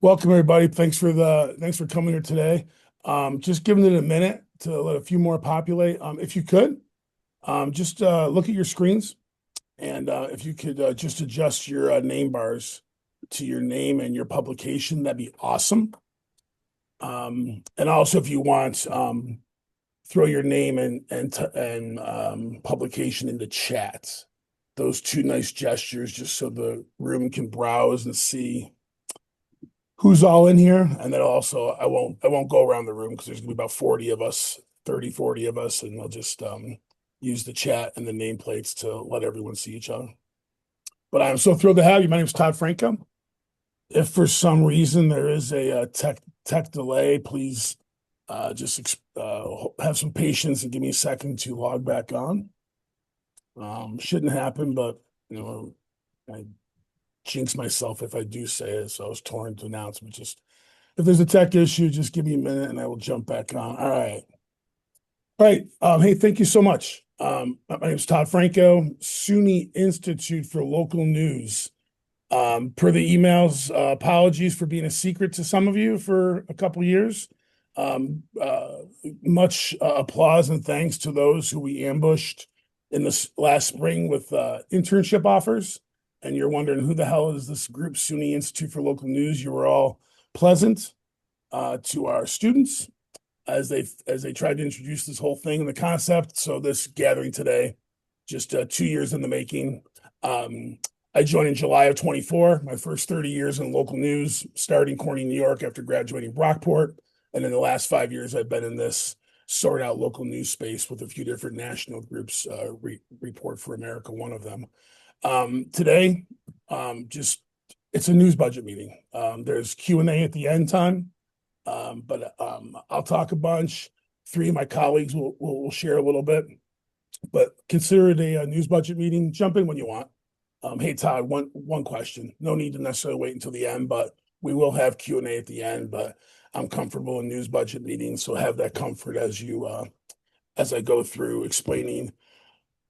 Welcome everybody. Thanks for coming here today. Just giving it a minute to let a few more populate. If you could, just look at your screens and if you could just adjust your name bars to your name and your publication, that'd be awesome. And also, if you want, throw your name and publication in the chat. Those two nice gestures, just so the room can browse and see who's all in here. And then also I won't go around the room because there's gonna be about 40 of us, 30, 40 of us, and I'll just use the chat and the nameplates to let everyone see each other. But I'm so thrilled to have you. My name is Todd Franco. If for some reason there is a tech delay, please just have some patience and give me a second to log back on. Shouldn't happen, but I jinx myself if I do say it. So I was torn to announce, but just if there's a tech issue, just give me a minute and I will jump back on. All right. All right. Hey, thank you so much. My name is Todd Franco, SUNY Institute for Local News. Per the emails, apologies for being a secret to some of you for a couple years. Much applause and thanks to those who we ambushed in this last spring with internship offers. And you're wondering who the hell is this group, SUNY Institute for Local News. You were all pleasant to our students as they tried to introduce this whole thing and the concept. So this gathering today, just 2 years in the making. I joined in July of 24, my first 30 years in local news, starting Corning, New York after graduating Brockport. And in the last 5 years, I've been in this sort out local news space with a few different national groups, Report for America, one of them. Today, just it's a news budget meeting. There's Q&A at the end time, but I'll talk a bunch. Three of my colleagues will share a little bit, but consider it a news budget meeting. Jump in when you want. Hey Todd, one question. No need to necessarily wait until the end, but we will have Q&A at the end. But I'm comfortable in news budget meetings, so have that comfort as I go through explaining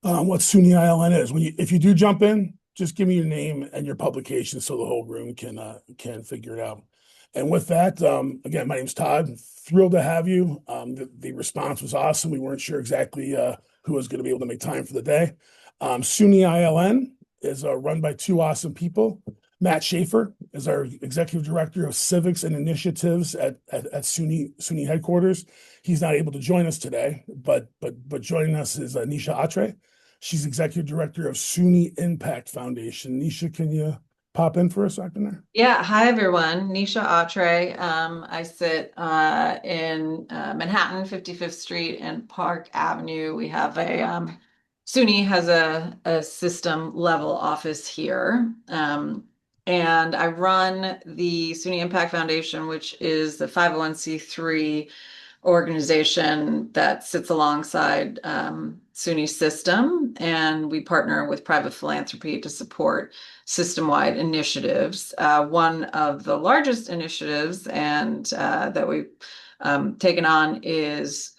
what SUNY ILN is. If you do jump in, just give me your name and your publication so the whole room can figure it out. And with that, again, my name's Todd. Thrilled to have you. The response was awesome. We weren't sure exactly who was going to be able to make time for the day. SUNY ILN is run by two awesome people. Matt Schaefer is our Executive Director of Civics and Initiatives at SUNY headquarters. He's not able to join us today, but joining us is Nisha Atre. She's Executive Director of SUNY Impact Foundation. Nisha, can you pop in for a second there? Yeah, hi everyone. Nisha Atre. I sit in Manhattan, 55th Street and Park Avenue. We have SUNY has a system level office here. And I run the SUNY Impact Foundation, which is the 501c3 organization that sits alongside SUNY System, and we partner with private philanthropy to support system-wide initiatives. One of the largest initiatives and that we've taken on is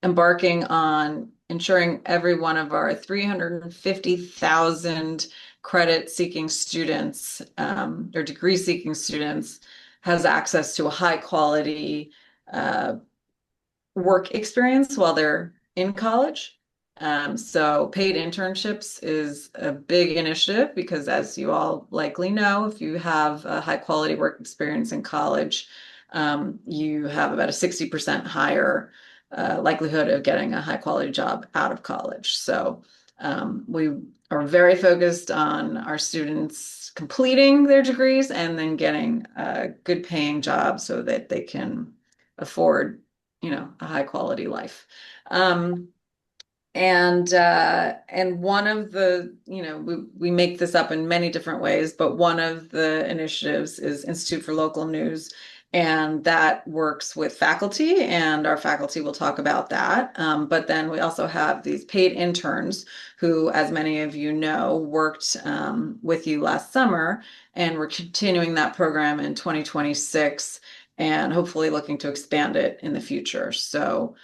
embarking on ensuring every one of our 350,000 credit-seeking students or degree-seeking students has access to a high-quality work experience while they're in college. So paid internships is a big initiative because, as you all likely know, if you have a high quality work experience in college, you have about a 60% higher likelihood of getting a high quality job out of college. So we are very focused on our students completing their degrees and then getting a good paying job so that they can afford a high quality life. And one of the, we make this up in many different ways, but one of the initiatives is Institute for Local News, and that works with faculty, and our faculty will talk about that. But then we also have these paid interns who, as many of you know, worked with you last summer, and we're continuing that program in 2026 and hopefully looking to expand it in the future. So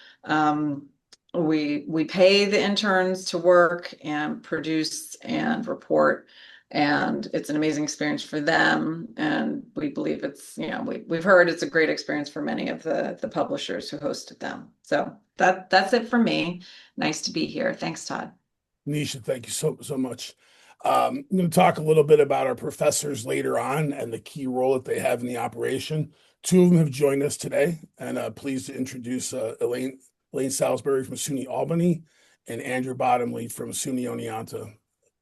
we pay the interns to work and produce and report and it's an amazing experience for them. And we believe it's, we've heard it's a great experience for many of the publishers who hosted them. So that's it for me. Nice to be here. Thanks, Todd. Nisha, thank you so much. I'm going to talk a little bit about our professors later on and the key role that they have in the operation. Two of them have joined us today, and pleased to introduce Elaine Salisbury from SUNY Albany and Andrew Bottomley from SUNY Oneonta.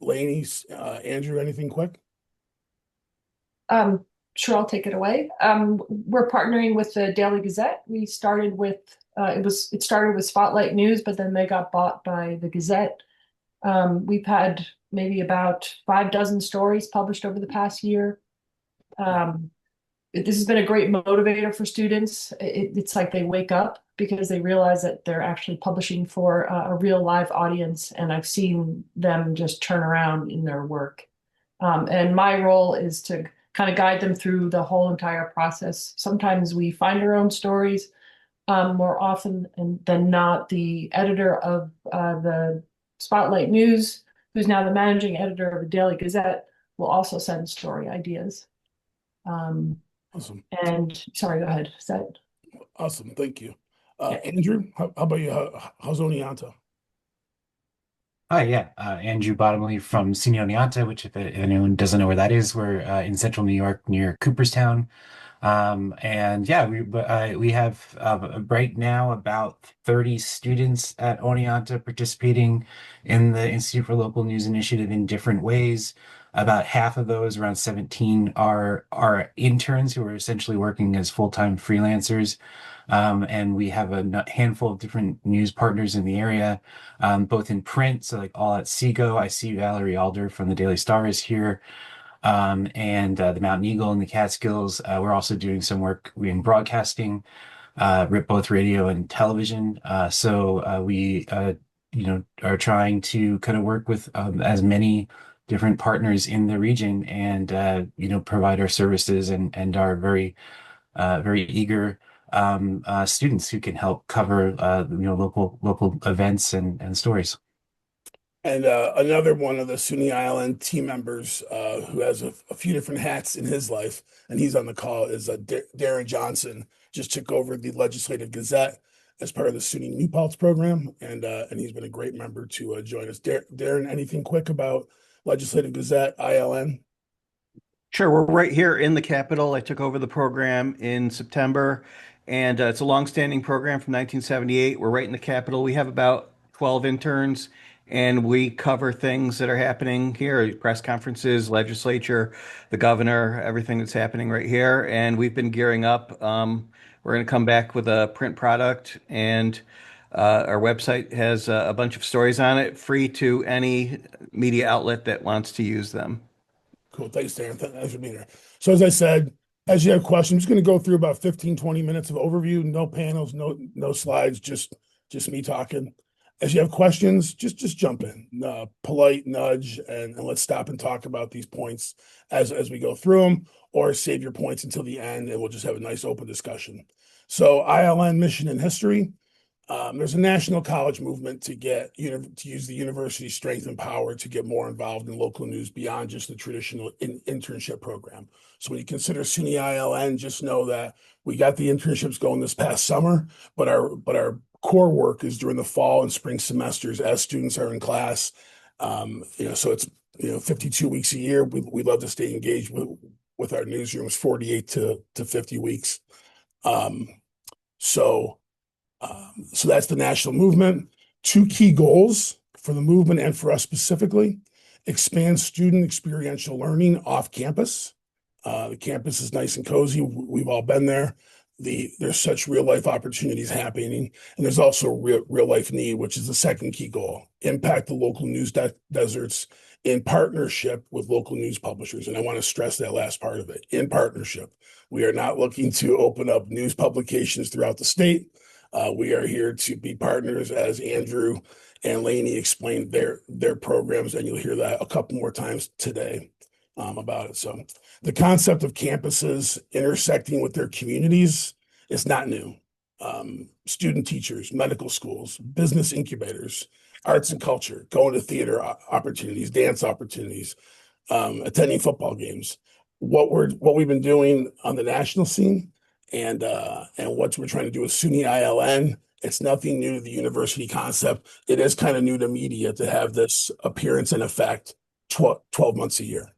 Lainey, Andrew, anything quick? Um, sure, I'll take it away. We're partnering with the Daily Gazette. We started with it started with Spotlight News, but then they got bought by the Gazette. We've had maybe about 5 dozen stories published over the past year. This has been a great motivator for students. It's like they wake up because they realize that they're actually publishing for a real live audience, and I've seen them just turn around in their work. And my role is to kind of guide them through the whole entire process. Sometimes we find our own stories. More often than not, the editor of the Spotlight News, who's now the managing editor of the Daily Gazette, will also send story ideas. Awesome. And sorry, go ahead. Is that Awesome. Thank you. Yeah. Andrew, how about you? How's Oneonta? Hi, yeah, Andrew Bottomley from SUNY Oneonta, which if anyone doesn't know where that is, we're in central New York near Cooperstown. And yeah, we have right now about 30 students at Oneonta participating in the Institute for Local News Initiative in different ways. About half of those, around 17, are interns who are essentially working as full-time freelancers. And we have a handful of different news partners in the area, both in print, so like All at Seago. I see Valerie Alder from the Daily Star is here, and the Mountain Eagle and the Catskills. We're also doing some work in broadcasting, both radio and television. So we, are trying to kind of work with as many different partners in the region, and provide our services and are very eager students who can help cover local events and stories. And another one of the SUNY ILN team members who has a few different hats in his life, and he's on the call, is Darren Johnson. Just took over the Legislative Gazette as part of the SUNY New Paltz program, and he's been a great member to join us. Darren, anything quick about Legislative Gazette, ILN? Sure, we're right here in the Capitol. I took over the program in September, and it's a longstanding program from 1978. We're right in the Capitol. We have about 12 interns, and we cover things that are happening here, press conferences, legislature, the governor, everything that's happening right here. And we've been gearing up. We're going to come back with a print product, and our website has a bunch of stories on it, free to any media outlet that wants to use them. Cool. Thanks, Darren. Thanks for being here. So as I said, as you have questions, I'm just going to go through about 15, 20 minutes of overview, no panels, no slides, just me talking. As you have questions, just jump in, polite nudge, and let's stop and talk about these points as we go through them, or save your points until the end, and we'll just have a nice open discussion. So ILN mission and history. There's a national college movement to use the university's strength and power to get more involved in local news beyond just the traditional internship program. So when you consider SUNY ILN, just know that we got the internships going this past summer, but our core work is during the fall and spring semesters as students are in class. So it's 52 weeks a year. We love to stay engaged with our newsrooms, 48 to 50 weeks. So that's the national movement. Two key goals for the movement and for us specifically: expand student experiential learning off campus. The campus is nice and cozy. We've all been there. There's such real life opportunities happening, and there's also real life need, which is the second key goal: impact the local news deserts in partnership with local news publishers. And I want to stress that last part of it: in partnership. We are not looking to open up news publications throughout the state. We are here to be partners, as Andrew and Lainey explained their programs, and you'll hear that a couple more times today about it. So the concept of campuses intersecting with their communities is not new. Student teachers, medical schools, business incubators, arts and culture, going to theater opportunities, dance opportunities, attending football games. What we've been doing on the national scene and what we're trying to do with SUNY ILN. It's nothing new to the university concept. It is kind of new to media to have this appearance and effect 12 months a year.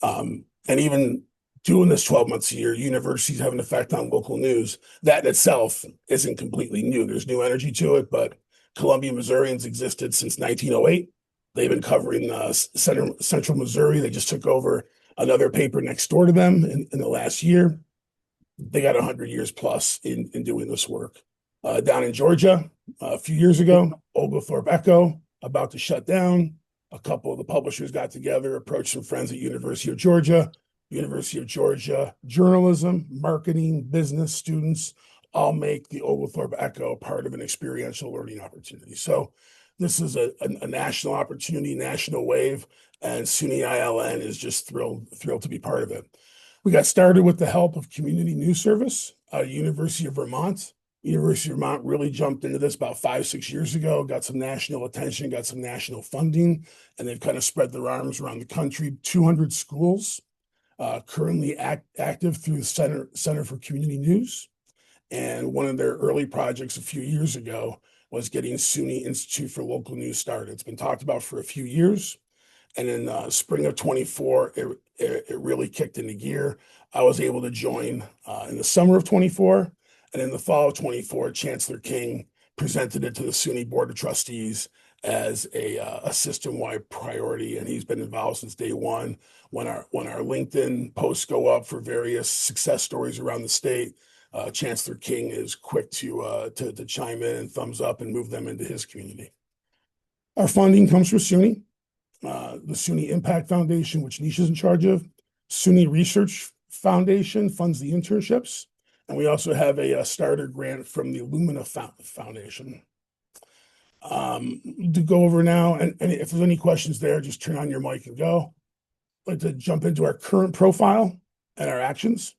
And even doing this 12 months a year, universities have an effect on local news. That in itself isn't completely new. There's new energy to it, but Columbia Missourians existed since 1908. They've been covering central Missouri. They just took over another paper next door to them in the last year. They got 100 years plus in doing this work. Down in Georgia, a few years ago, Oglethorpe Echo about to shut down. A couple of the publishers got together, approached some friends at University of Georgia journalism, marketing, business students all make the Oglethorpe Echo part of an experiential learning opportunity. So this is a national opportunity, national wave, and SUNY ILN is just thrilled to be part of it. We got started with the help of Community News Service out of University of Vermont. University of Vermont really jumped into this about 5-6 years ago, got some national attention, got some national funding, and they've kind of spread their arms around the country. 200 schools currently active through the Center for Community News. And one of their early projects a few years ago was getting SUNY Institute for Local News started. It's been talked about for a few years. And in spring of 24, it really kicked into gear. I was able to join in the summer of 24. And in the fall of 24, Chancellor King presented it to the SUNY Board of Trustees as a system-wide priority. And he's been involved since day one. When our LinkedIn posts go up for various success stories around the state, Chancellor King is quick to chime in and thumbs up and move them into his community. Our funding comes from SUNY. The SUNY Impact Foundation, which Nisha's in charge of. SUNY Research Foundation funds the internships. And we also have a starter grant from the Illumina Foundation. To go over now, and if there's any questions there, just turn on your mic and go. I'd like to jump into our current profile and our actions.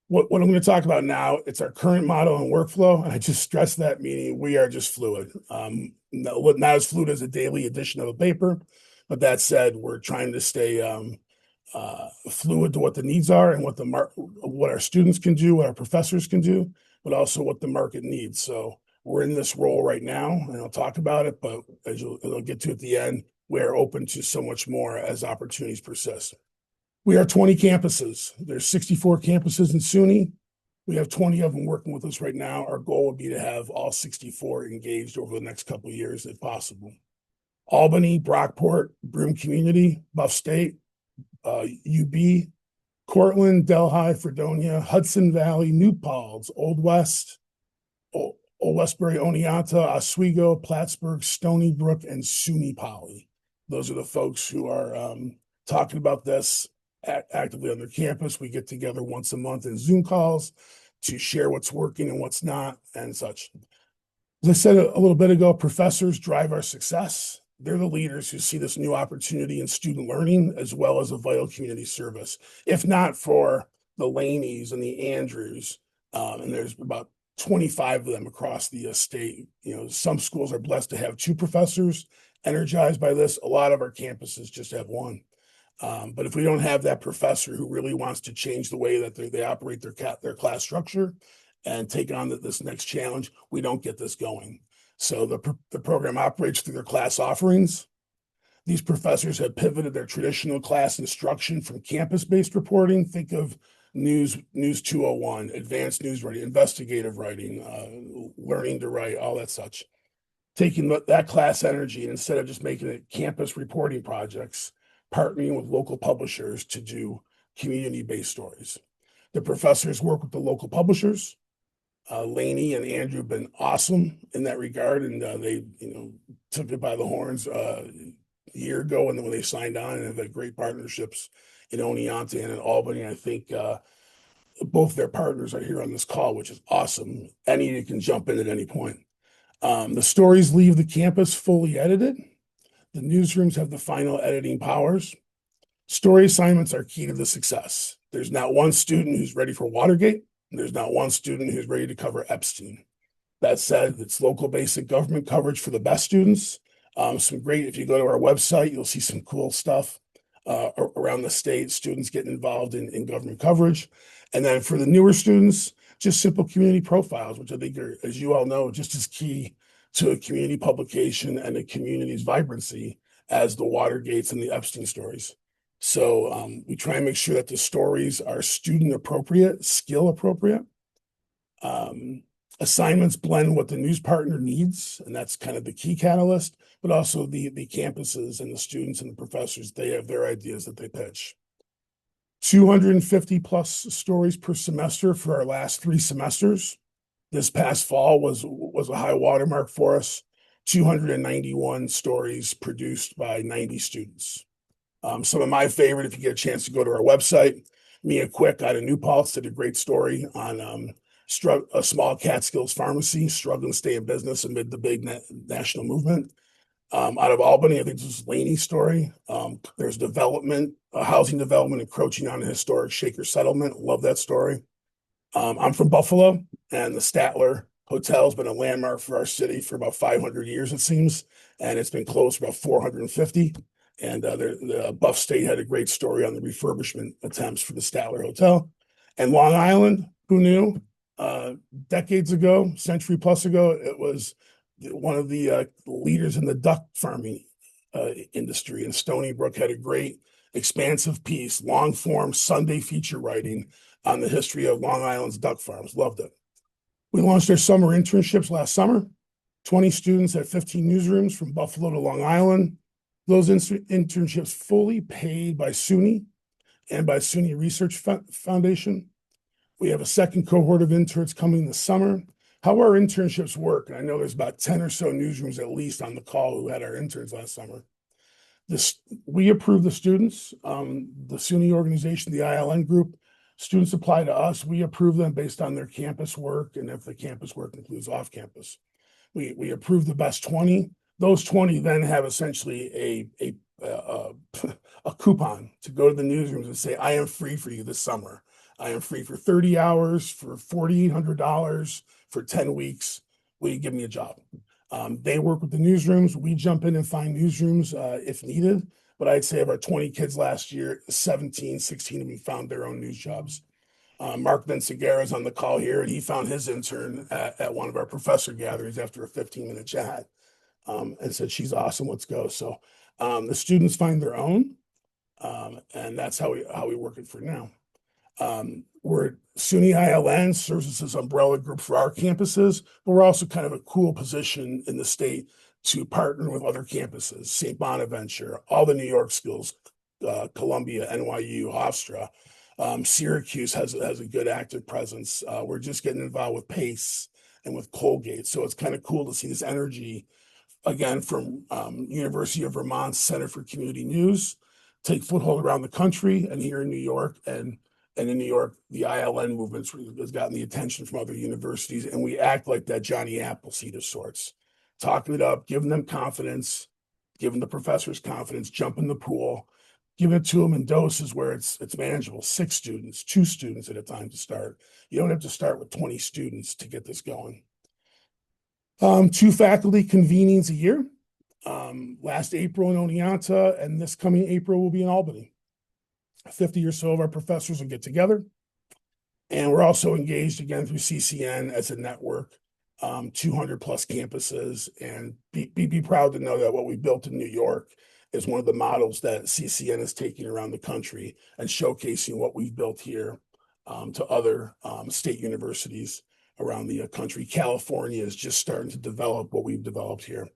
What I'm going to talk about now, it's our current model and workflow. And I just stress that, meaning we are just fluid. Not as fluid as a daily edition of a paper. But that said, we're trying to stay fluid to what the needs are and what our students can do, what our professors can do, but also what the market needs. So we're in this role right now, and I'll talk about it, but as I'll get to at the end, we're open to so much more as opportunities persist. We are 20 campuses. There's 64 campuses in SUNY. We have 20 of them working with us right now. Our goal would be to have all 64 engaged over the next couple of years, if possible. Albany, Brockport, Broome Community, Buff State, UB, Cortland, Delhi, Fredonia, Hudson Valley, New Paltz, Old West, Old Westbury, Oneonta, Oswego, Plattsburgh, Stony Brook, and SUNY Poly. Those are the folks who are talking about this actively on their campus. We get together once a month in Zoom calls to share what's working and what's not and such. As I said a little bit ago, professors drive our success. They're the leaders who see this new opportunity in student learning as well as a vital community service. If not for the Laneys and the Andrews, and there's about 25 of them across the state. You know, some schools are blessed to have 2 professors energized by this. A lot of our campuses just have 1. But if we don't have that professor who really wants to change the way that they operate their class structure and take on this next challenge, we don't get this going. So the program operates through their class offerings. These professors have pivoted their traditional class instruction from campus-based reporting. Think of News 201, advanced news writing, investigative writing, learning to write, all that such. Taking that class energy, and instead of just making it campus reporting projects, partnering with local publishers to do community-based stories. The professors work with the local publishers. Laney and Andrew have been awesome in that regard, and they took it by the horns a year ago when they signed on, and have had great partnerships in Oneonta and in Albany. I think both their partners are here on this call, which is awesome. Any of you can jump in at any point. The stories leave the campus fully edited. The newsrooms have the final editing powers. Story assignments are key to the success. There's not one student who's ready for Watergate. There's not one student who's ready to cover Epstein. That said, it's local basic government coverage for the best students. If you go to our website, you'll see some cool stuff around the state, students getting involved in government coverage. And then for the newer students, just simple community profiles, which I think are, as you all know, just as key to a community publication and a community's vibrancy as the Watergates and the Epstein stories. So we try and make sure that the stories are student appropriate, skill appropriate. Assignments blend what the news partner needs, and that's kind of the key catalyst, but also the campuses and the students and the professors, they have their ideas that they pitch. 250 plus stories per semester for our last 3 semesters. This past fall was a high watermark for us. 291 stories produced by 90 students. Some of my favorite, if you get a chance to go to our website, Mia Quick out of New Paltz did a great story on a small Catskills pharmacy struggling to stay in business amid the big national movement. Out of Albany, I think this is Laney's story. There's housing development encroaching on a historic Shaker settlement. Love that story. I'm from Buffalo, and the Statler Hotel has been a landmark for our city for about 500 years, it seems, and it's been closed for about 450. And the Buff State had a great story on the refurbishment attempts for the Statler Hotel. And Long Island, who knew? Decades ago, century plus ago, it was one of the leaders in the duck farming industry. And Stony Brook had a great expansive piece, long form Sunday feature writing on the history of Long Island's duck farms. Loved it. We launched our summer internships last summer. 20 students at 15 newsrooms from Buffalo to Long Island. Those internships fully paid by SUNY and by SUNY Research Foundation. We have a second cohort of interns coming this summer. How our internships work, and I know there's about 10 or so newsrooms at least on the call who had our interns last summer. We approve the students, the SUNY organization, the ILN group. Students apply to us. We approve them based on their campus work, and if the campus work includes off campus. We approve the best 20. Those 20 then have essentially a coupon to go to the newsrooms and say, I am free for you this summer. I am free for 30 hours, for $4,800, for 10 weeks. Will you give me a job? They work with the newsrooms. We jump in and find newsrooms if needed. But I'd say of our 20 kids last year, 16 of them found their own news jobs. Mark Vincegara is on the call here, and he found his intern at one of our professor gatherings after a 15-minute chat and said, she's awesome, let's go. So the students find their own, and that's how we work it for now. We're SUNY ILN serves as this umbrella group for our campuses, but we're also kind of a cool position in the state to partner with other campuses, St. Bonaventure, all the New York schools, Columbia, NYU, Hofstra. Syracuse has a good active presence. We're just getting involved with Pace and with Colgate. So it's kind of cool to see this energy, again, from University of Vermont's Center for Community News, take foothold around the country and here in New York. And in New York, the ILN movement has gotten the attention from other universities, and we act like that Johnny Appleseed of sorts, talking it up, giving them confidence, giving the professors confidence, jump in the pool, giving it to them in doses where it's manageable. 6 students, 2 students at a time to start. You don't have to start with 20 students to get this going. 2 faculty convenings a year. Last April in Oneonta, and this coming April will be in Albany. 50 or so of our professors will get together. And we're also engaged again through CCN as a network, 200 plus campuses, and be proud to know that what we built in New York is one of the models that CCN is taking around the country and showcasing what we've built here to other state universities around the country. California is just starting to develop what we've developed here.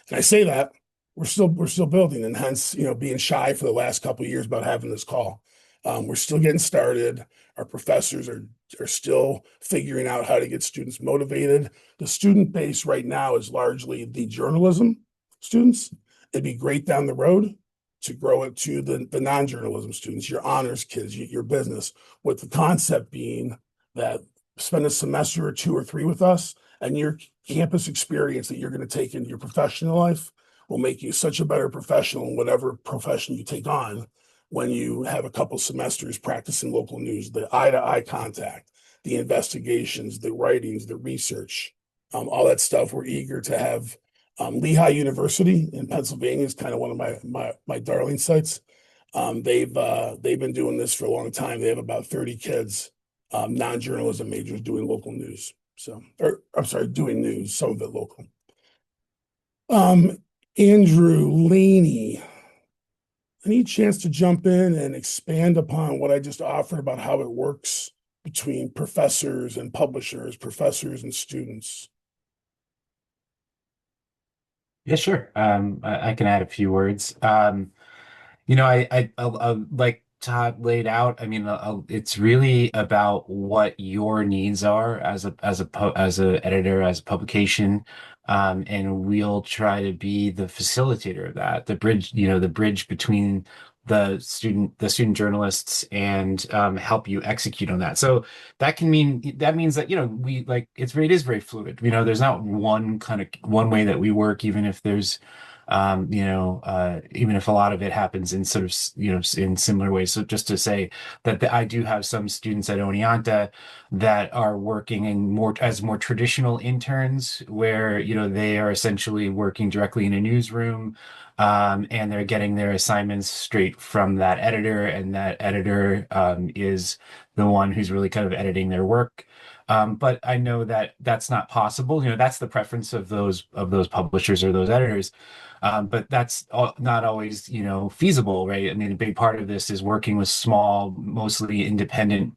And I say that we're still building, and hence, being shy for the last couple of years about having this call. We're still getting started. Our professors are still figuring out how to get students motivated. The student base right now is largely the journalism students. It'd be great down the road to grow it to the non-journalism students, your honors kids, your business, with the concept being that spend a semester or 2 or 3 with us, and your campus experience that you're going to take into your professional life will make you such a better professional in whatever profession you take on when you have a couple semesters practicing local news, the eye-to-eye contact, the investigations, the writings, the research, all that stuff. We're eager to have Lehigh University in Pennsylvania is kind of one of my darling sites. They've been doing this for a long time. They have about 30 kids, non-journalism majors doing local news. So, or I'm sorry, doing news, some of it local. Um, Andrew Laney, any chance to jump in and expand upon what I just offered about how it works between professors and publishers, professors and students? Yeah, sure. I can add a few words. Like Todd laid out. I mean, it's really about what your needs are as a editor, as a publication, and we'll try to be the facilitator of that, the bridge between the student journalists and help you execute on that. So that means that it is very fluid. There's not one way that we work, even if there's even if a lot of it happens in sort of, in similar ways. So just to say that I do have some students at Oneonta that are working as more traditional interns where, they are essentially working directly in a newsroom, and they're getting their assignments straight from that editor, and that editor, is the one who's really kind of editing their work. But I know that that's not possible. That's the preference of those publishers or those editors. But that's not always, feasible, right? I mean, a big part of this is working with small, mostly independent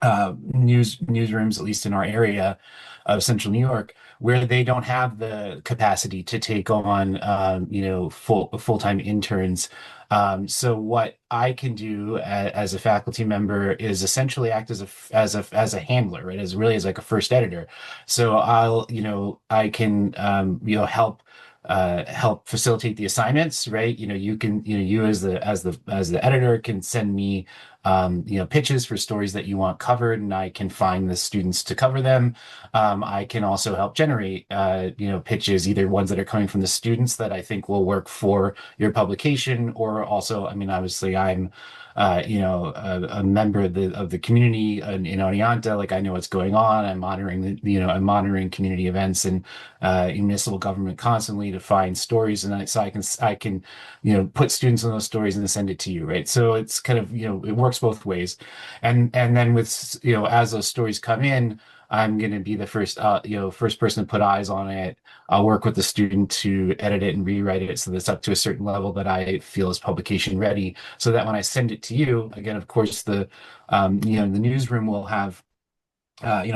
newsrooms, at least in our area of Central New York, where they don't have the capacity to take on, full-time interns. So what I can do as a faculty member is essentially act as a handler, right? As like a first editor. So I can, help facilitate the assignments, right? You as the editor can send me pitches for stories that you want covered, and I can find the students to cover them. I can also help generate, pitches, either ones that are coming from the students that I think will work for your publication, or also, I mean, obviously, I'm, a member of the community in Oneonta. Like, I know what's going on. I'm monitoring I'm monitoring community events and municipal government constantly to find stories, and so I can put students on those stories and then send it to you, right? So it's kind of, it works both ways. And then with, as those stories come in, I'm going to be the first person to put eyes on it. I'll work with the student to edit it and rewrite it so that it's up to a certain level that I feel is publication ready, so that when I send it to you, again, of course, the newsroom will have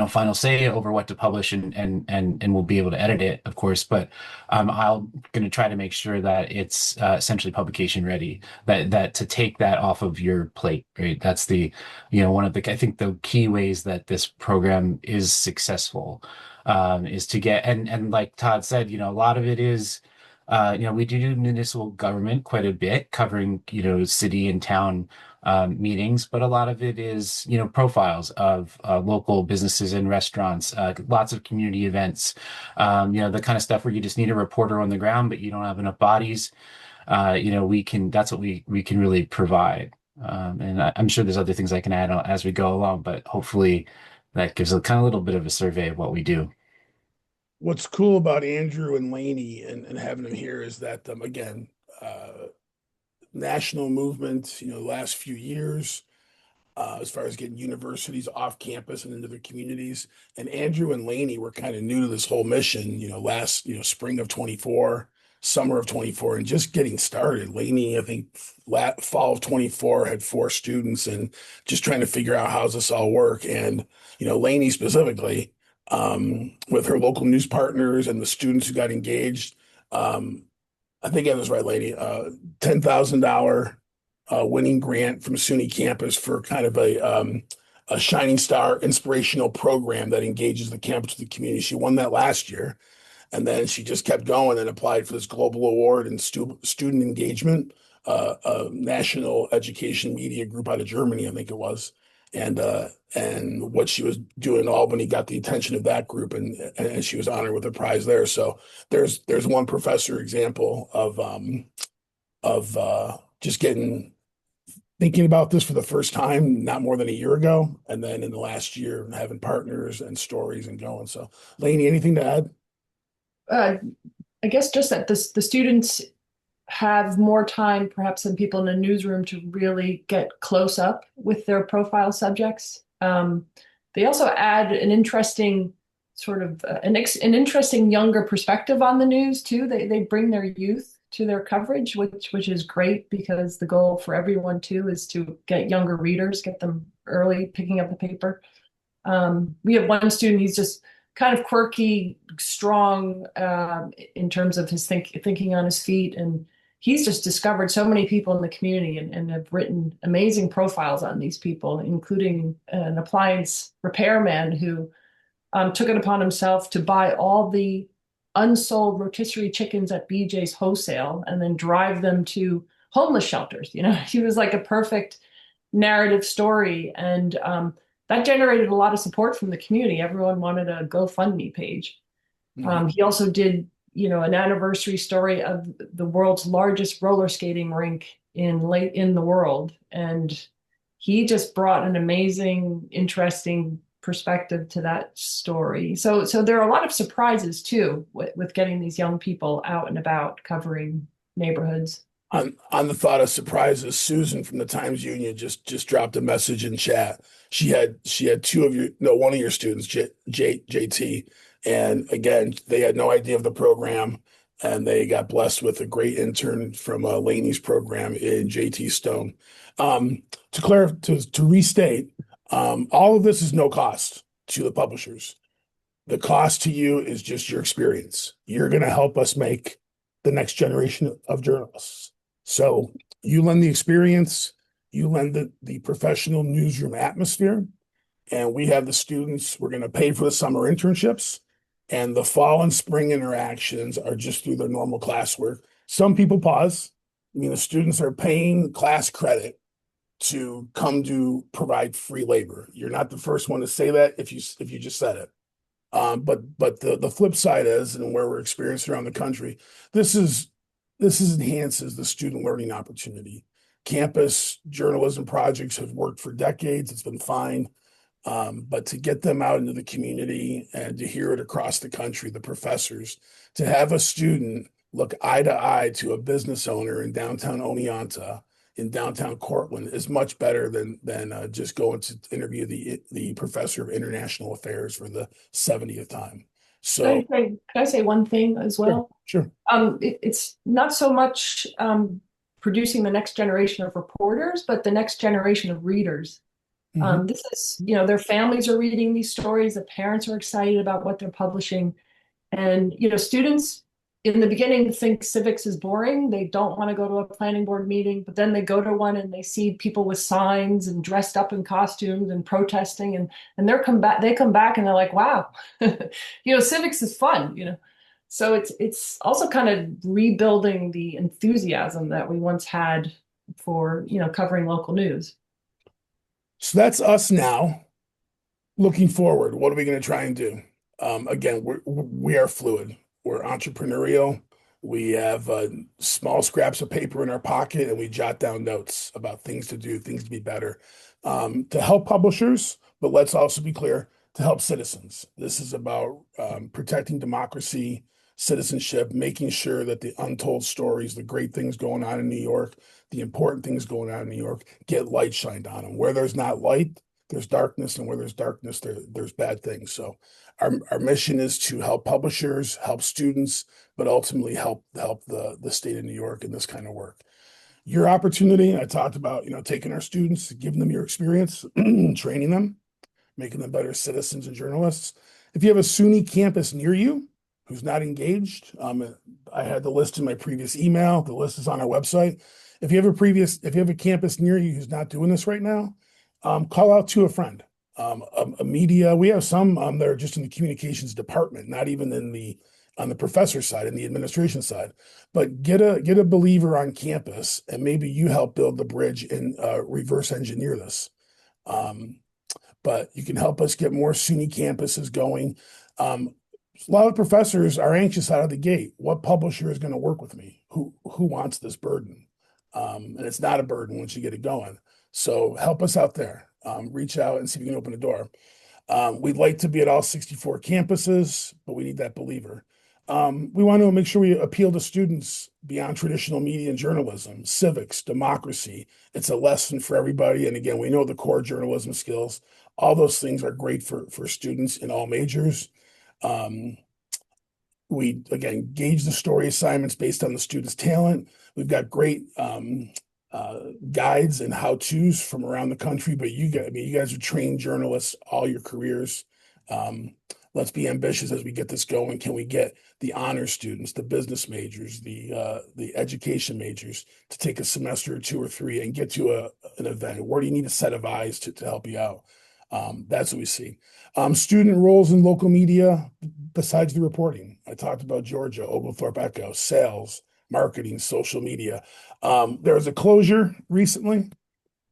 final say over what to publish, and we'll be able to edit it, of course. But I'm going to try to make sure that it's essentially publication ready, that to take that off of your plate, right? That's one of I think the key ways that this program is successful, is to get, and like Todd said, a lot of it is, we do municipal government quite a bit, covering, city and town meetings, but a lot of it is, profiles of local businesses and restaurants, lots of community events, the kind of stuff where you just need a reporter on the ground, but you don't have enough bodies. That's what we can really provide. And I'm sure there's other things I can add on as we go along, but hopefully that gives a kind of little bit of a survey of what we do. What's cool about Andrew and Laney and having them here is that, again, national movement, the last few years, as far as getting universities off campus and into their communities. And Andrew and Laney were kind of new to this whole mission, last, spring of 24, summer of 24, and just getting started. Laney, I think, fall of 24 had 4 students and just trying to figure out how's this all work. And, Laney specifically, with her local news partners and the students who got engaged, I think I was right, lady. $10,000 winning grant from SUNY campus for kind of a shining star inspirational program that engages the campus with the community. She won that last year, and then she just kept going and applied for this global award in student engagement, a national education media group out of Germany, I think it was. And what she was doing in Albany got the attention of that group, and she was honored with a prize there. So there's one professor example of just thinking about this for the first time, not more than a year ago, and then in the last year having partners and stories and going. So, Lainey, anything to add? I guess just that the students have more time, perhaps, than people in the newsroom to really get close up with their profile subjects. They also add an interesting sort of an interesting younger perspective on the news too. They bring their youth to their coverage, which is great because the goal for everyone too is to get younger readers, get them early picking up the paper. We have one student, he's just kind of quirky, strong in terms of his thinking on his feet. And he's just discovered so many people in the community and have written amazing profiles on these people, including an appliance repairman who took it upon himself to buy all the unsold rotisserie chickens at BJ's Wholesale and then drive them to homeless shelters. You know, he was like a perfect narrative story. And that generated a lot of support from the community. Everyone wanted a GoFundMe page. He also did, you know, an anniversary story of the world's largest roller skating rink in the world. And he just brought an amazing, interesting perspective to that story. So there are a lot of surprises too with getting these young people out and about covering neighborhoods. On the thought of surprises, Susan from the Times Union just dropped a message in chat. She had one of your students, JT, and again, they had no idea of the program, and they got blessed with a great intern from Laney's program in JT Stone. To restate, all of this is no cost to the publishers. The cost to you is just your experience. You're going to help us make the next generation of journalists. So you lend the experience, you lend the professional newsroom atmosphere, and we have the students. We're going to pay for the summer internships, and the fall and spring interactions are just through their normal classwork. Some people pause. I mean, the students are paying class credit to come to provide free labor. You're not the first one to say that if you just said it. But the flip side is, and where we're experiencing around the country, this enhances the student learning opportunity. Campus journalism projects have worked for decades. It's been fine. But to get them out into the community and to hear it across the country, the professors, to have a student look eye to eye to a business owner in downtown Oneonta, in downtown Cortland, is much better than just going to interview the professor of international affairs for the 70th time. So, Can I say one thing as well? sure. It's not so much producing the next generation of reporters, but the next generation of readers. This is, you know, their families are reading these stories, the parents are excited about what they're publishing. And, you know, students in the beginning think civics is boring. They don't want to go to a planning board meeting, but then they go to one and they see people with signs and dressed up in costumes and protesting, and they come back and they're like, wow, you know, civics is fun, you know. So it's also kind of rebuilding the enthusiasm that we once had for, you know, covering local news. So that's us now. Looking forward, what are we going to try and do? Again, we are fluid. We're entrepreneurial. We have small scraps of paper in our pocket, and we jot down notes about things to do, things to be better, to help publishers. But let's also be clear, to help citizens. This is about protecting democracy, citizenship, making sure that the untold stories, the great things going on in New York, the important things going on in New York, get light shined on them. Where there's not light, there's darkness, and where there's darkness, there's bad things. So our mission is to help publishers, help students, but ultimately help the state of New York in this kind of work. Your opportunity, I talked about, you know, taking our students, giving them your experience, training them, making them better citizens and journalists. If you have a SUNY campus near you who's not engaged, I had the list in my previous email. The list is on our website. If you have a campus near you who's not doing this right now, call out to a friend. A media, we have some that are just in the communications department, not even on the professor side, in the administration side. But get a believer on campus, and maybe you help build the bridge and reverse engineer this. But you can help us get more SUNY campuses going. A lot of professors are anxious out of the gate. What publisher is going to work with me? Who wants this burden? And it's not a burden once you get it going. So help us out there. Reach out and see if you can open a door. We'd like to be at all 64 campuses, but we need that believer. We want to make sure we appeal to students beyond traditional media and journalism, civics, democracy. It's a lesson for everybody. And again, we know the core journalism skills. All those things are great for students in all majors. Um, we again gauge the story assignments based on the student's talent. We've got great guides and how-tos from around the country, but you guys are trained journalists all your careers. Let's be ambitious as we get this going. Can we get the honor students, the business majors, the education majors to take a semester or 2 or 3 and get to an event? Where do you need a set of eyes to help you out? That's what we see. Student roles in local media besides the reporting. I talked about Georgia, Oglethorpe Echo, sales, marketing, social media. There was a closure recently,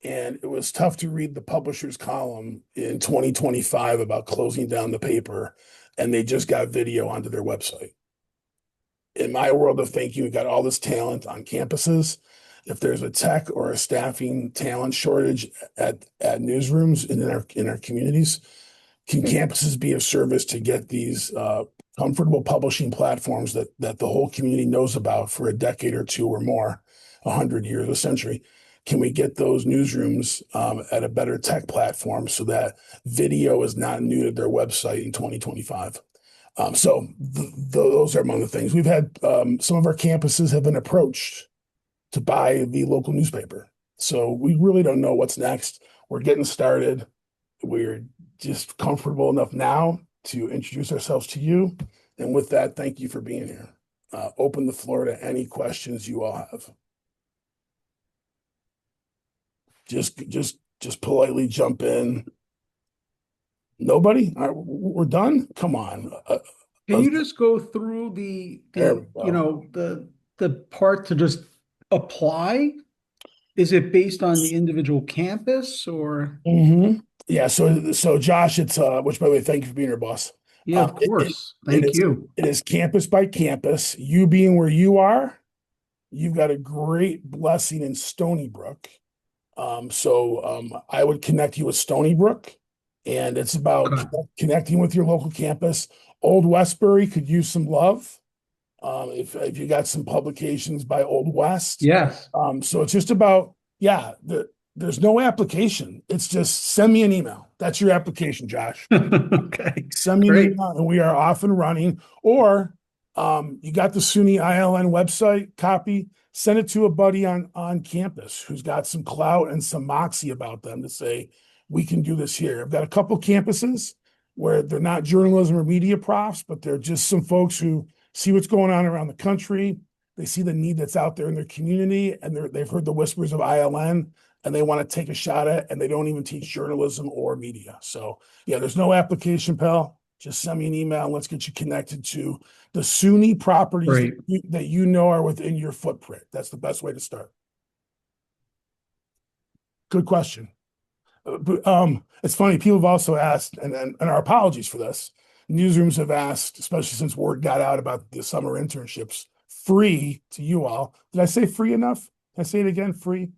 and it was tough to read the publisher's column in 2025 about closing down the paper, and they just got video onto their website. In my world of thinking, we got all this talent on campuses. If there's a tech or a staffing talent shortage at newsrooms in our communities, can campuses be of service to get these comfortable publishing platforms that the whole community knows about for a decade or 2 or more, 100 years, a century? Can we get those newsrooms at a better tech platform so that video is not new to their website in 2025? So those are among the things. We've had some of our campuses have been approached to buy the local newspaper. So we really don't know what's next. We're getting started. We're just comfortable enough now to introduce ourselves to you. And with that, thank you for being here. Open the floor to any questions you all have. Just politely jump in. Nobody? All right, we're done? Come on. Can you just go through There we go. you know, the part to just apply? Is it based on the individual campus or? Yeah, so Josh, it's which by the way, thank you for being here, boss. Yeah, of course. Thank you. It is campus by campus. You being where you are, you've got a great blessing in Stony Brook. I would connect you with Stony Brook, and it's about Okay. connecting with your local campus. Old Westbury could use some love. If you got some publications by Old West. Yes. So it's just about, there's no application. It's just send me an email. That's your application, Josh. Okay. Send me an Great. email and we are off and running. Or you got the SUNY ILN website copy, send it to a buddy on campus who's got some clout and some moxie about them to say, we can do this here. I've got a couple campuses where they're not journalism or media profs, but they're just some folks who see what's going on around the country. They see the need that's out there in their community, and they've heard the whispers of ILN, and they want to take a shot at it, and they don't even teach journalism or media. So yeah, there's no application, pal. Just send me an email and let's get you connected to the SUNY properties Great. that you know are within your footprint. That's the best way to start. Good question. It's funny, people have also asked, and our apologies for this. Newsrooms have asked, especially since word got out about the summer internships, free to you all. Did I say free enough? Can I say it again? Free.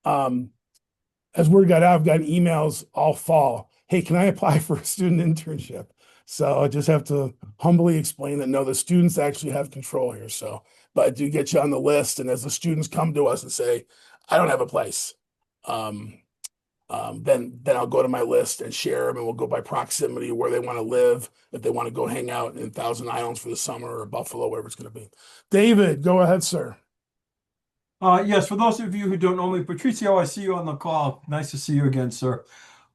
As word got out, I've gotten emails all fall. Hey, can I apply for a student internship? So I just have to humbly explain that no, the students actually have control here. So, but I do get you on the list. And as the students come to us and say, I don't have a place, then I'll go to my list and share them, and we'll go by proximity where they want to live. If they want to go hang out in Thousand Islands for the summer or Buffalo, wherever it's going to be. David, go ahead, sir. Yes, for those of you who don't know me, Patricio, I see you on the call. Nice to see you again, sir.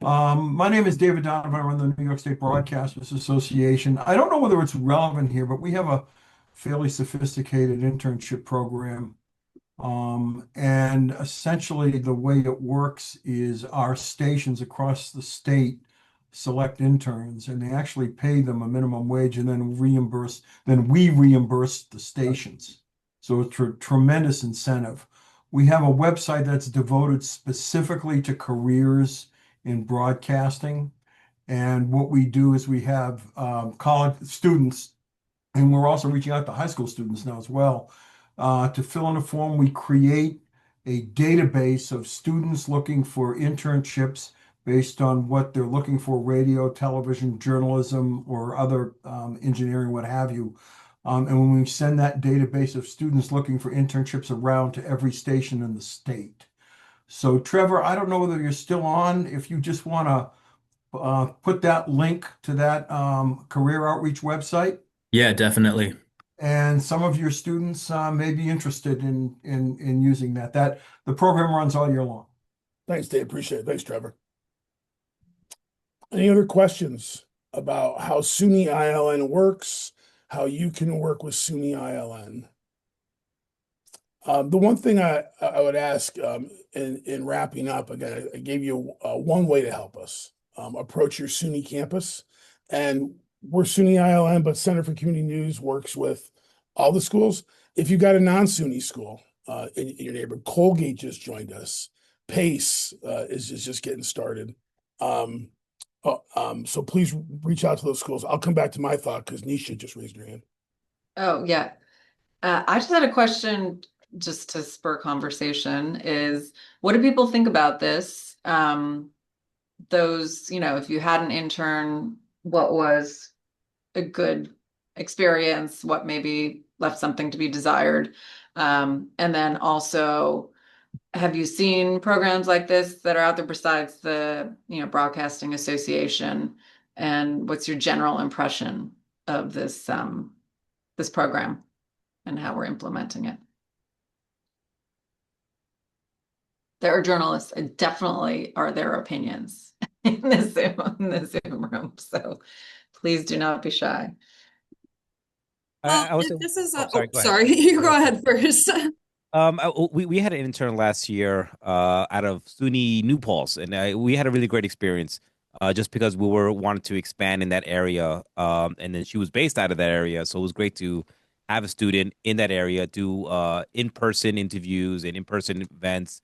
My name is David Donovan. I run the New York State Broadcasters Association. I don't know whether it's relevant here, but we have a fairly sophisticated internship program. And essentially the way it works is our stations across the state select interns, and they actually pay them a minimum wage and then we reimburse the stations. So it's a tremendous incentive. We have a website that's devoted specifically to careers in broadcasting. And what we do is we have college students, and we're also reaching out to high school students now as well, to fill in a form. We create a database of students looking for internships based on what they're looking for, radio, television, journalism, or other engineering, what have you. And when we send that database of students looking for internships around to every station in the state. So Trevor, I don't know whether you're still on, if you just want to put that link to that career outreach website. Yeah, definitely. And some of your students may be interested in using that. The program runs all year long. Thanks, Dave. Appreciate it. Thanks, Trevor. Any other questions about how SUNY ILN works, how you can work with SUNY ILN? The one thing I would ask in wrapping up, again, I gave you one way to help us approach your SUNY campus. And we're SUNY ILN, but Center for Community News works with all the schools. If you got a non-SUNY school in your neighborhood, Colgate just joined us. Pace is just getting started. So please reach out to those schools. I'll come back to my thought because Nisha just raised her hand. Oh, yeah. I just had a question just to spur conversation is what do people think about this? Those, if you had an intern, what was a good experience, what maybe left something to be desired? And then also, have you seen programs like this that are out there besides the, Broadcasting Association? And what's your general impression of this program and how we're implementing it? There are journalists, and definitely are their opinions in the Zoom room. So please do not be shy. I was This is oh, sorry, go ahead. sorry, you go ahead first. We had an intern last year out of SUNY New Paltz, and we had a really great experience just because we wanted to expand in that area. And then she was based out of that area, so it was great to have a student in that area do in-person interviews and in-person events.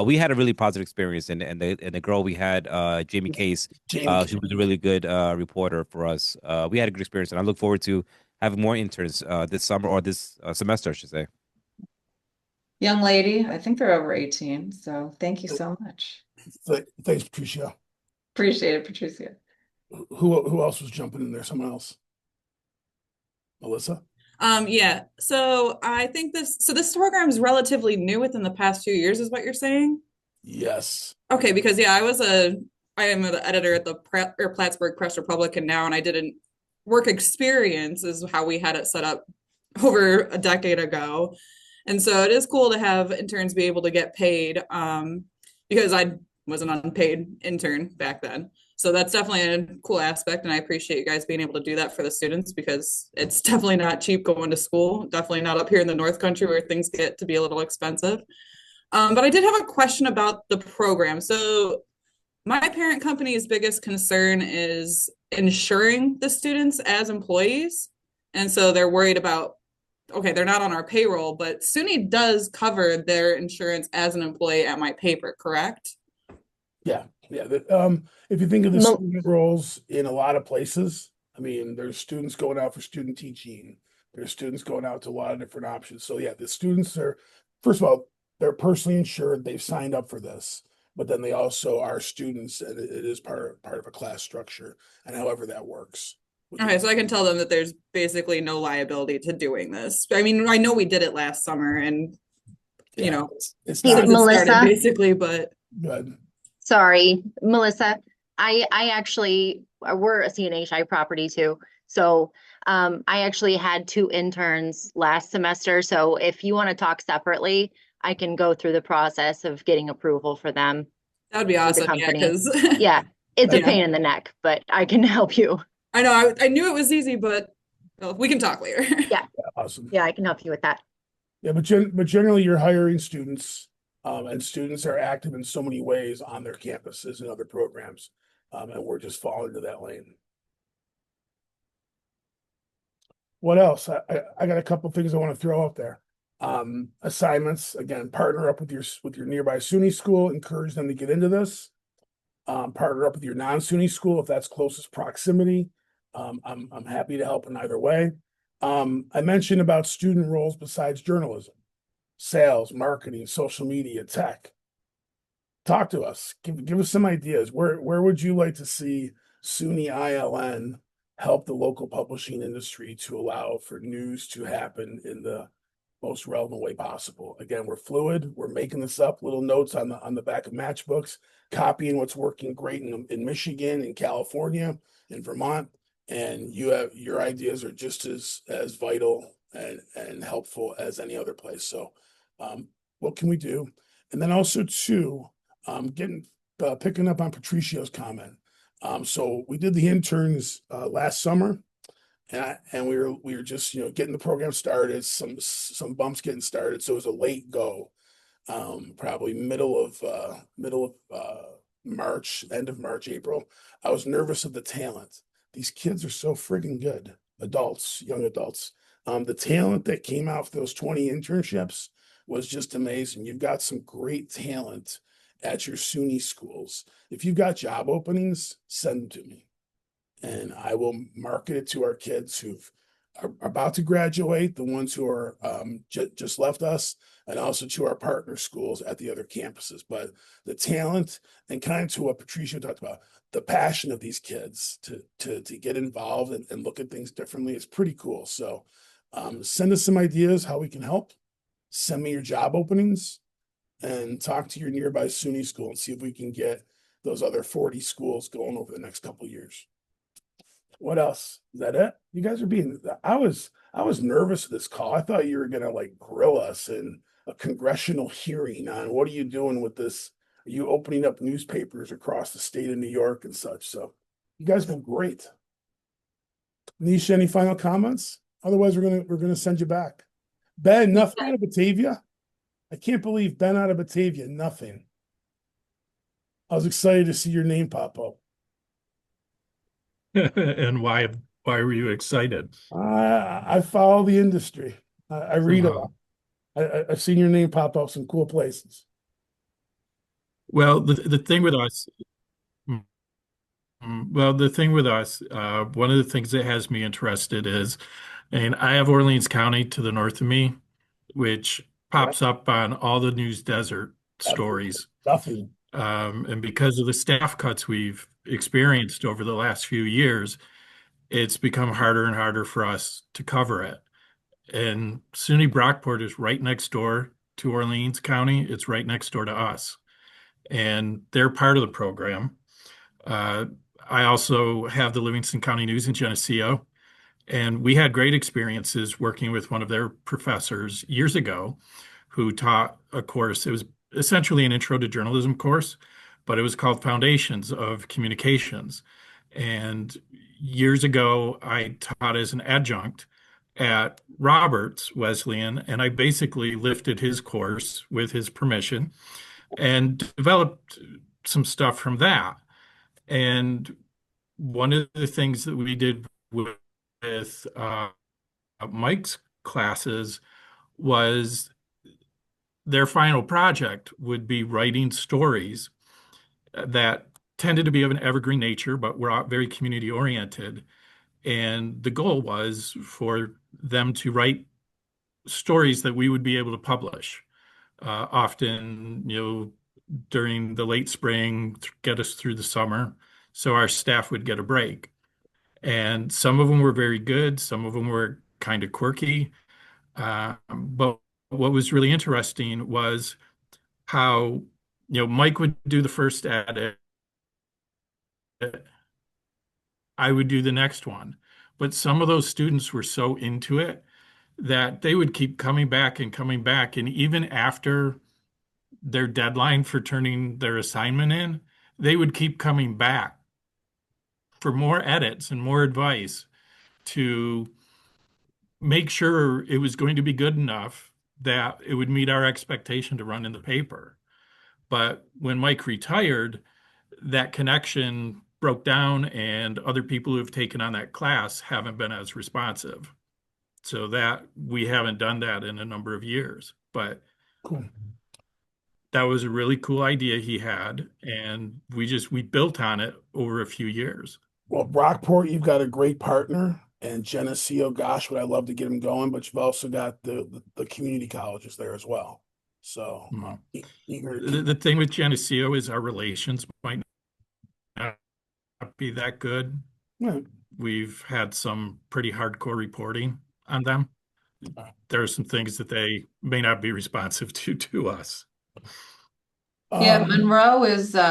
We had a really positive experience, and the girl we had, Jamie Case, she was a really good reporter for us. We had a good experience, and I look forward to having more interns this summer or this semester, I should say. Young lady, I think they're over 18. So thank you so much. Thanks, Patricia. Appreciate it, Patricia. Who else was jumping in there? Someone else? Melissa? Yeah. So I think this program is relatively new within the past few years, is what you're saying? Yes. Okay, because I am an editor at the Plattsburgh Press Republican now, and I did a work experience is how we had it set up over a decade ago. And so it is cool to have interns be able to get paid because I was an unpaid intern back then. So that's definitely a cool aspect. And I appreciate you guys being able to do that for the students because it's definitely not cheap going to school. Definitely not up here in the North Country where things get to be a little expensive. But I did have a question about the program. So my parent company's biggest concern is insuring the students as employees. And so they're worried about, okay, they're not on our payroll, but SUNY does cover their insurance as an employee at my paper, correct? Yeah. If you think of the student roles in a lot of places, I mean, there's students going out for student teaching. There's students going out to a lot of different options. So yeah, the students are, first of all, they're personally insured. They've signed up for this, but then they also are students, and it is part of a class structure, and however that works. Okay, so I can tell them that there's basically no liability to doing this. I mean, I know we did it last summer, and it's Hey, not Melissa, started basically, but good. Sorry, Melissa. I actually we're a CNHI property too. So I actually had 2 interns last semester. So if you want to talk separately, I can go through the process of getting approval for them. that would be awesome. Yeah, because yeah, it's a pain in the neck, but I can help you. I know I knew it was easy, but we can talk later. Yeah, Awesome. yeah, I can help you with that. Yeah, but generally you're hiring students, and students are active in so many ways on their campuses and other programs, and we're just falling into that lane. What else? I got a couple things I want to throw out there. Assignments, again, partner up with your nearby SUNY school, encourage them to get into this. Partner up with your non-SUNY school if that's closest proximity. I'm happy to help in either way. I mentioned about student roles besides journalism, sales, marketing, social media, tech. Talk to us. Give us some ideas. Where would you like to see SUNY ILN help the local publishing industry to allow for news to happen in the most relevant way possible. Again, we're fluid. We're making this up. Little notes on the back of matchbooks, copying what's working great in Michigan, in California, in Vermont, and your ideas are just as vital and helpful as any other place. So, what can we do? And then also too, picking up on Patricio's comment. So we did the interns last summer, and we were just getting the program started, some bumps getting started. So it was a late go, probably middle of March, end of March, April. I was nervous of the talent. These kids are so friggin' good, adults, young adults. The talent that came out for those 20 internships was just amazing. You've got some great talent at your SUNY schools. If you've got job openings, send them to me, and I will market it to our kids who are about to graduate, the ones who are just left us, and also to our partner schools at the other campuses. But the talent, and kind of to what Patricia talked about, the passion of these kids to get involved and look at things differently is pretty cool. So send us some ideas how we can help. Send me your job openings and talk to your nearby SUNY school and see if we can get those other 40 schools going over the next couple of years. What else? Is that it? You guys are being, I was nervous of this call. I thought you were gonna like grill us in a congressional hearing on what are you doing with this? Are you opening up newspapers across the state of New York and such? So you guys been great. Nisha, any final comments? Otherwise, we're gonna send you back. Ben, nothing out of Batavia. I can't believe Ben out of Batavia, nothing. I was excited to see your name pop up. And why were you excited? I follow the industry. I read a lot. I've seen your name pop up some cool places. Well, the thing with us, one of the things that has me interested is, and I have Orleans County to the north of me, which pops up on all the news desert stories. Nothing. And because of the staff cuts we've experienced over the last few years, it's become harder and harder for us to cover it. And SUNY Brockport is right next door to Orleans County. It's right next door to us. And they're part of the program. I also have the Livingston County News in Geneseo. And we had great experiences working with one of their professors years ago who taught a course. It was essentially an intro to journalism course, but it was called Foundations of Communications. And years ago, I taught as an adjunct at Roberts Wesleyan, and I basically lifted his course with his permission and developed some stuff from that. And one of the things that we did with Mike's classes was their final project would be writing stories that tended to be of an evergreen nature, but were very community oriented. And the goal was for them to write stories that we would be able to publish, often, during the late spring, get us through the summer, so our staff would get a break. And some of them were very good, some of them were kind of quirky. But what was really interesting was how, Mike would do the first edit, I would do the next one. But some of those students were so into it that they would keep coming back and coming back. And even after their deadline for turning their assignment in, they would keep coming back for more edits and more advice to make sure it was going to be good enough that it would meet our expectation to run in the paper. But when Mike retired, that connection broke down, and other people who have taken on that class haven't been as responsive. So that we haven't done that in a number of years. But Cool. that was a really cool idea he had, and we built on it over a few years. Well, Brockport, you've got a great partner, and Geneseo, gosh, would I love to get them going, but you've also got the community colleges there as well. So eager to The thing with Geneseo is our relations might not be that good. Right. we've had some pretty hardcore reporting on them. There are some things that they may not be responsive to us. Yeah, Um,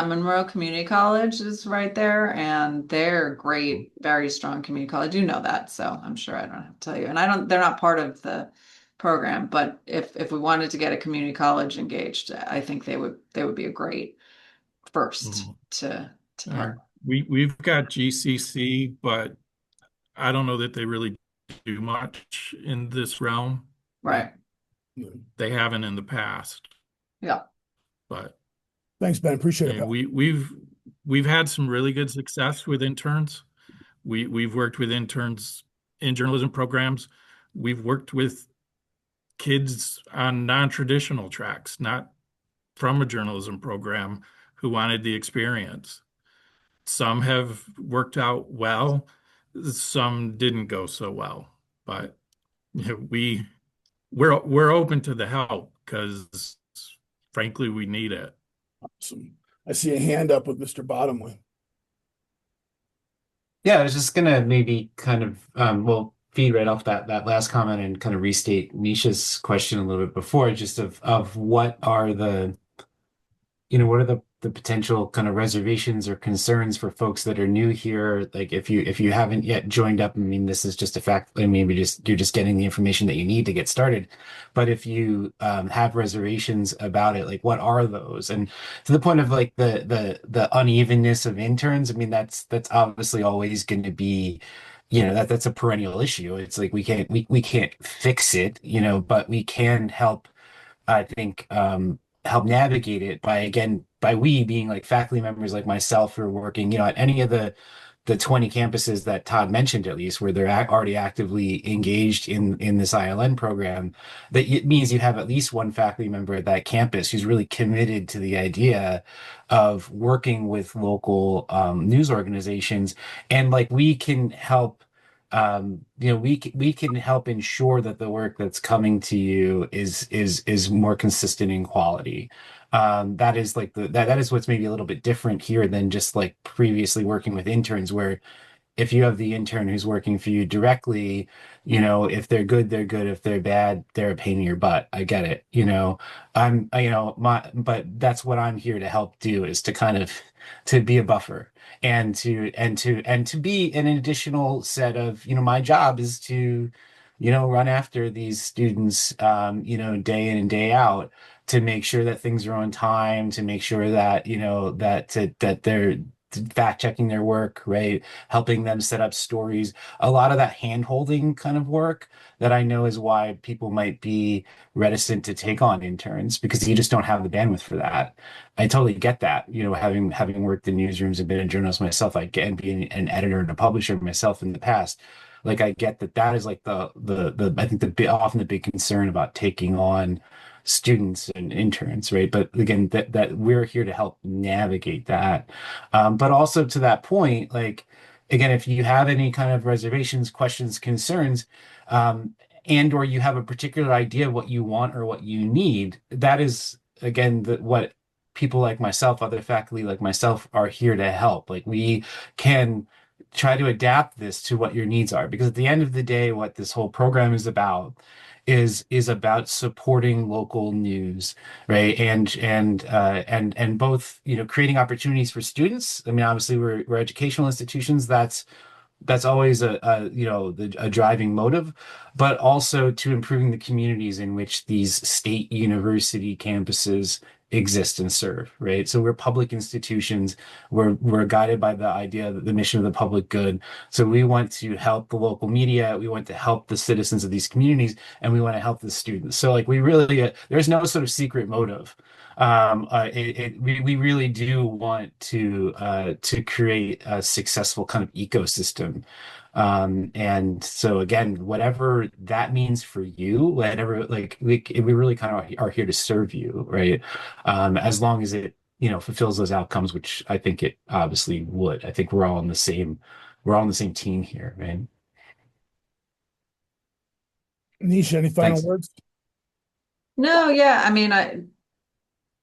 Monroe Community College is right there, and they're great, very strong community college. You know that, so I'm sure I don't have to tell you. And they're not part of the program, but if we wanted to get a community college engaged, I think they would be a great first to partner. We've got GCC, but I don't know that they really do much in this realm. Right. They haven't in the past, Yeah. but thanks, Ben. Appreciate it. and Pal. we've had some really good success with interns. We've worked with interns in journalism programs. We've worked with kids on non-traditional tracks, not from a journalism program, who wanted the experience. Some have worked out well, some didn't go so well, but you know, we're open to the help because frankly we need it. Awesome. I see a hand up with Mr. Bottomley. Yeah, I was just gonna maybe kind of well feed right off that last comment and kind of restate Nisha's question a little bit before, just of what are the what are the potential kind of reservations or concerns for folks that are new here? Like if you haven't yet joined up, I mean, this is just a fact. I mean, you're just getting the information that you need to get started. But if you have reservations about it, like what are those? And to the point of like the unevenness of interns, I mean, that's obviously always going to be, that's a perennial issue. It's like we can't fix it, but we can help, I think, help navigate it by we being like faculty members like myself who are working, at any of the 20 campuses that Todd mentioned, at least where they're already actively engaged in this ILN program. That it means you have at least one faculty member at that campus who's really committed to the idea of working with local news organizations, and like we can help. We can help ensure that the work that's coming to you is more consistent in quality. That is like that is what's maybe a little bit different here than just like previously working with interns, where if you have the intern who's working for you directly, if they're good, they're good. If they're bad, they're a pain in your butt. I get it. But that's what I'm here to help do, is to kind of to be a buffer and to be an additional set of, my job is to, run after these students, day in and day out, to make sure that things are on time, to make sure that, that they're fact checking their work, right? Helping them set up stories, a lot of that hand holding kind of work that I know is why people might be reticent to take on interns, because you just don't have the bandwidth for that. I totally get that. Having worked in newsrooms and been a journalist myself, I get, and being an editor and a publisher myself in the past, like I get that is like the I think often the big concern about taking on students and interns, right? But again, that we're here to help navigate that. But also to that point, like again, if you have any kind of reservations, questions, concerns, and or you have a particular idea of what you want or what you need, that is again what people like myself, other faculty like myself, are here to help. Like we can try to adapt this to what your needs are, because at the end of the day, what this whole program is about is about supporting local news, right? And both, creating opportunities for students. I mean, obviously we're educational institutions. That's always a driving motive, but also to improving the communities in which these state university campuses exist and serve, right? So we're public institutions. We're guided by the idea that the mission of the public good. So we want to help the local media, we want to help the citizens of these communities, and we want to help the students. So like we really, there's no sort of secret motive. We really do want to create a successful kind of ecosystem. And so again, whatever that means for you, whatever, like we really kind of are here to serve you, right? As long as it, fulfills those outcomes, which I think it obviously would. I think we're all on the same team here, right? Nisha, any final Thanks. words? No, yeah, I mean,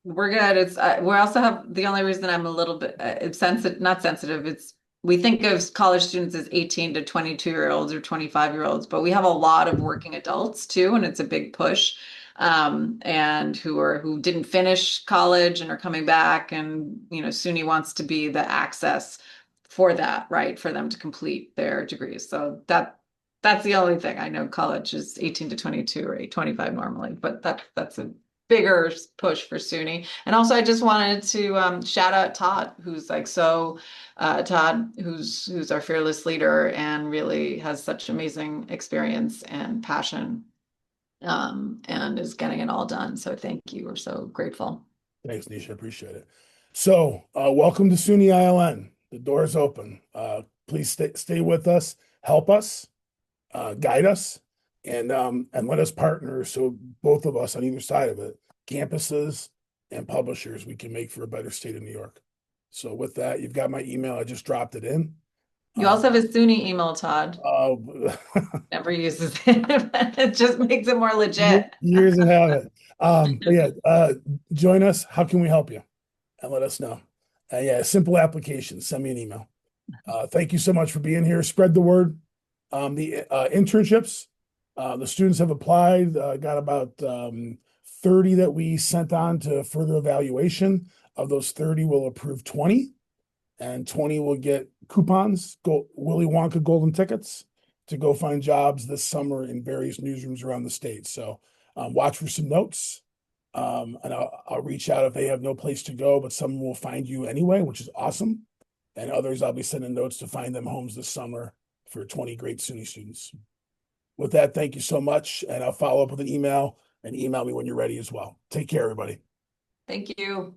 we're good. We also have, the only reason I'm a little bit sensitive, not sensitive, it's we think of college students as 18 to 22-year-olds or 25-year-olds, but we have a lot of working adults too, and it's a big push. And who didn't finish college and are coming back, and SUNY wants to be the access for that, right? For them to complete their degrees. So that's the only thing. I know college is 18 to 22 or 25 normally, but that's a bigger push for SUNY. And also, I just wanted to shout out Todd, who's Todd, who's our fearless leader and really has such amazing experience and passion, and is getting it all done. So thank you. We're so grateful. Thanks, Nisha. Appreciate it. So, welcome to SUNY ILN. The door is open. Please stay with us, help us, guide us, and let us partner so both of us on either side of it, campuses and publishers, we can make for a better state of New York. So with that, you've got my email. I just dropped it in. You also have a SUNY email, Todd. Never uses it. It just makes it more legit. Years and have it. But yeah, join us. How can we help you? And let us know. Yeah, simple application. Send me an email. Thank you so much for being here. Spread the word. The internships, the students have applied, got about 30 that we sent on to further evaluation. Of those 30, we'll approve 20, and 20 will get coupons, Willy Wonka golden tickets to go find jobs this summer in various newsrooms around the state. So watch for some notes, and I'll reach out if they have no place to go, but someone will find you anyway, which is awesome. And others, I'll be sending notes to find them homes this summer for 20 great SUNY students. With that, thank you so much, and I'll follow up with an email, and email me when you're ready as well. Take care, everybody. Thank you.